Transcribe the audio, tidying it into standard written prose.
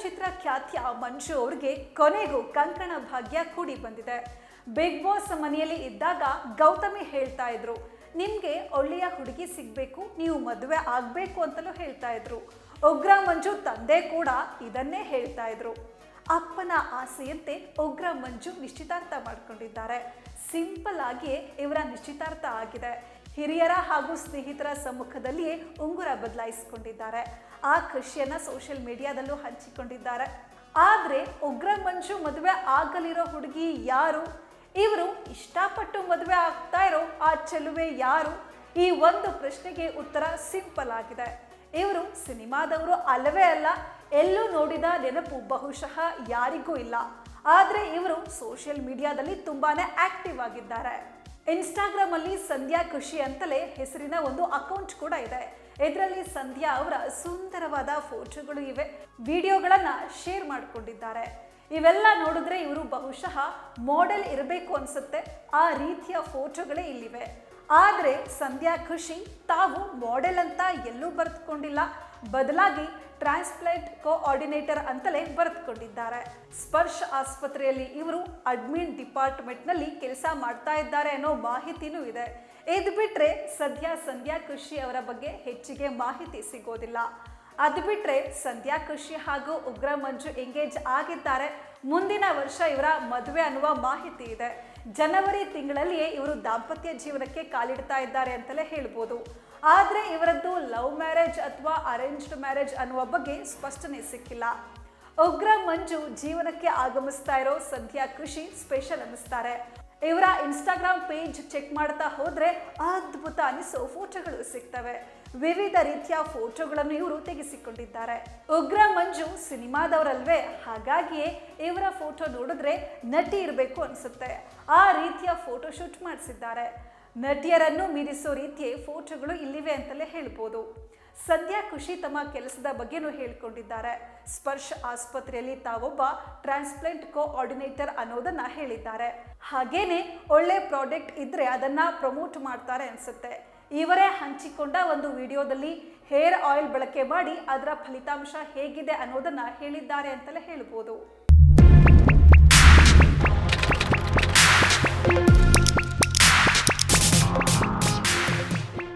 ಚಲನಚಿತ್ರ ಖ್ಯಾತಿಯ ಮಂಜು ಅವ್ರಿಗೆ ಕೊನೆಗೂ ಕಂಕಣ ಭಾಗ್ಯ ಕೂಡಿ ಬಂದಿದೆ. ಬಿಗ್ ಬಾಸ್ ಮನೆಯಲ್ಲಿ ಇದ್ದಾಗ ಗೌತಮಿ ಹೇಳ್ತಾ ಇದ್ರು, ನಿಮ್ಗೆ ಒಳ್ಳೆಯ ಹುಡುಗಿ ಸಿಗ್ಬೇಕು, ನೀವು ಮದುವೆ ಆಗ್ಬೇಕು ಅಂತಲೂ ಹೇಳ್ತಾ ಇದ್ರು. ಉಗ್ರ ಮಂಜು ತಂದೆ ಕೂಡ ಇದನ್ನೇ ಹೇಳ್ತಾ ಇದ್ರು. ಅಪ್ಪನ ಆಸೆಯಂತೆ ಉಗ್ರ ಮಂಜು ನಿಶ್ಚಿತಾರ್ಥ ಮಾಡ್ಕೊಂಡಿದ್ದಾರೆ. ಸಿಂಪಲ್ ಆಗಿಯೇ ಇವರ ನಿಶ್ಚಿತಾರ್ಥ ಆಗಿದೆ. ಹಿರಿಯರ ಹಾಗೂ ಸ್ನೇಹಿತರ ಸಮ್ಮುಖದಲ್ಲಿಯೇ ಉಂಗುರ ಬದಲಾಯಿಸಿಕೊಂಡಿದ್ದಾರೆ. ಆ ಖುಷಿಯನ್ನ ಸೋಷಿಯಲ್ ಮೀಡಿಯಾದಲ್ಲೂ ಹಂಚಿಕೊಂಡಿದ್ದಾರೆ. ಆದ್ರೆ ಉಗ್ರ ಮಂಜು ಮದುವೆ ಆಗಲಿರೋ ಹುಡುಗಿ ಯಾರು? ಇವರು ಇಷ್ಟಪಟ್ಟು ಮದುವೆ ಆಗ್ತಾ ಇರೋ ಆ ಚೆಲುವೆ ಯಾರು? ಈ ಒಂದು ಪ್ರಶ್ನೆಗೆ ಉತ್ತರ ಸಿಂಪಲ್ ಆಗಿದೆ. ಇವರು ಸಿನಿಮಾದವರು ಅಲ್ಲವೇ ಅಲ್ಲ. ಎಲ್ಲೂ ನೋಡಿದ ನೆನಪು ಬಹುಶಃ ಯಾರಿಗೂ ಇಲ್ಲ. ಆದ್ರೆ ಇವರು ಸೋಷಿಯಲ್ ಮೀಡಿಯಾದಲ್ಲಿ ತುಂಬಾನೇ ಆಕ್ಟಿವ್ ಆಗಿದ್ದಾರೆ. ಇನ್ಸ್ಟಾಗ್ರಾಮ್ ಅಲ್ಲಿ ಸಂಧ್ಯಾ ಖುಷಿ ಅಂತಲೇ ಹೆಸರಿನ ಒಂದು ಅಕೌಂಟ್ ಕೂಡ ಇದೆ. ಇದರಲ್ಲಿ ಸಂಧ್ಯಾ ಅವರ ಸುಂದರವಾದ ಫೋಟೋಗಳು ಇವೆ, ವಿಡಿಯೋಗಳನ್ನ ಶೇರ್ ಮಾಡಿಕೊಂಡಿದ್ದಾರೆ. ಇವೆಲ್ಲ ನೋಡಿದ್ರೆ ಇವರು ಬಹುಶಃ ಮಾಡೆಲ್ ಇರಬೇಕು ಅನ್ಸುತ್ತೆ. ಆ ರೀತಿಯ ಫೋಟೋಗಳೇ ಇಲ್ಲಿವೆ. ಆದ್ರೆ ಸಂಧ್ಯಾ ಖುಷಿ ತಾವು ಮಾಡೆಲ್ ಅಂತ ಎಲ್ಲೂ ಬರೆದುಕೊಂಡಿಲ್ಲ, ಬದಲಾಗಿ ಟ್ರಾನ್ಸ್ಪ್ಲಾಂಟ್ ಕೋಆರ್ಡಿನೇಟರ್ ಅಂತಲೇ ಬರೆದುಕೊಂಡಿದ್ದಾರೆ. ಸ್ಪರ್ಶ್ ಆಸ್ಪತ್ರೆಯಲ್ಲಿ ಇವರು ಅಡ್ಮಿನ್ ಡಿಪಾರ್ಟ್ಮೆಂಟ್ ನಲ್ಲಿ ಕೆಲಸ ಮಾಡ್ತಾ ಇದ್ದಾರೆ ಅನ್ನೋ ಮಾಹಿತಿನೂ ಇದೆ. ಇದು ಬಿಟ್ರೆ ಸದ್ಯ ಸಂಧ್ಯಾ ಖುಷಿ ಅವರ ಬಗ್ಗೆ ಹೆಚ್ಚಿಗೆ ಮಾಹಿತಿ ಸಿಗೋದಿಲ್ಲ. ಅದು ಬಿಟ್ರೆ ಸಂಧ್ಯಾ ಖುಷಿ ಹಾಗೂ ಉಗ್ರ ಮಂಜು ಎಂಗೇಜ್ ಆಗಿದ್ದಾರೆ. ಮುಂದಿನ ವರ್ಷ ಇವರ ಮದುವೆ ಅನ್ನುವ ಮಾಹಿತಿ ಇದೆ. ಜನವರಿ ತಿಂಗಳಲ್ಲಿಯೇ ಇವರು ದಾಂಪತ್ಯ ಜೀವನಕ್ಕೆ ಕಾಲಿಡ್ತಾ ಇದ್ದಾರೆ ಅಂತಲೇ ಹೇಳ್ಬೋದು. ಆದ್ರೆ ಇವರದ್ದು ಲವ್ ಮ್ಯಾರೇಜ್ ಅಥವಾ ಅರೇಂಜ್ಡ್ ಮ್ಯಾರೇಜ್ ಅನ್ನುವ ಬಗ್ಗೆ ಸ್ಪಷ್ಟನೆ ಸಿಕ್ಕಿಲ್ಲ. ಉಗ್ರ ಮಂಜು ಜೀವನಕ್ಕೆ ಆಗಮಿಸ್ತಾ ಇರೋ ಸಂಧ್ಯಾ ಖುಷಿ ಸ್ಪೆಷಲ್ ಅನ್ನಿಸ್ತಾರೆ. ಇವರ ಇನ್ಸ್ಟಾಗ್ರಾಮ್ ಪೇಜ್ ಚೆಕ್ ಮಾಡ್ತಾ ಹೋದ್ರೆ ಅದ್ಭುತ ಅನಿಸೋ ಫೋಟೋಗಳು ಸಿಗ್ತವೆ. ವಿವಿಧ ರೀತಿಯ ಫೋಟೋಗಳನ್ನು ಇವರು ತೆಗೆಸಿಕೊಂಡಿದ್ದಾರೆ. ಉಗ್ರ ಮಂಜು ಸಿನಿಮಾದವರಲ್ವೇ, ಹಾಗಾಗಿಯೇ ಇವರ ಫೋಟೋ ನೋಡಿದ್ರೆ ನಟಿ ಇರಬೇಕು ಅನ್ಸುತ್ತೆ. ಆ ರೀತಿಯ ಫೋಟೋ ಶೂಟ್ ಮಾಡಿಸಿದ್ದಾರೆ. ನಟಿಯರನ್ನು ಮೀರಿಸೋ ರೀತಿಯ ಫೋಟೋಗಳು ಇಲ್ಲಿವೆ ಅಂತಲೇ ಹೇಳ್ಬೋದು. ಸಂಧ್ಯಾ ಖುಷಿ ತಮ್ಮ ಕೆಲಸದ ಬಗ್ಗೆನೂ ಹೇಳ್ಕೊಂಡಿದ್ದಾರೆ. ಸ್ಪರ್ಶ್ ಆಸ್ಪತ್ರೆಯಲ್ಲಿ ತಾವೊಬ್ಬ ಟ್ರಾನ್ಸ್ಪ್ಲಾಂಟ್ ಕೋಆರ್ಡಿನೇಟರ್ ಅನ್ನೋದನ್ನ ಹೇಳಿದ್ದಾರೆ. ಹಾಗೇನೆ ಒಳ್ಳೆ ಪ್ರಾಡಕ್ಟ್ ಇದ್ರೆ ಅದನ್ನ ಪ್ರಮೋಟ್ ಮಾಡ್ತಾರೆ ಅನ್ಸುತ್ತೆ. ಇವರೇ ಹಂಚಿಕೊಂಡ ಒಂದು ವಿಡಿಯೋದಲ್ಲಿ ಹೇರ್ ಆಯಿಲ್ ಬಳಕೆ ಮಾಡಿ ಅದರ ಫಲಿತಾಂಶ ಹೇಗಿದೆ ಅನ್ನೋದನ್ನ ಹೇಳಿದ್ದಾರೆ ಅಂತಲೇ ಹೇಳ್ಬೋದು.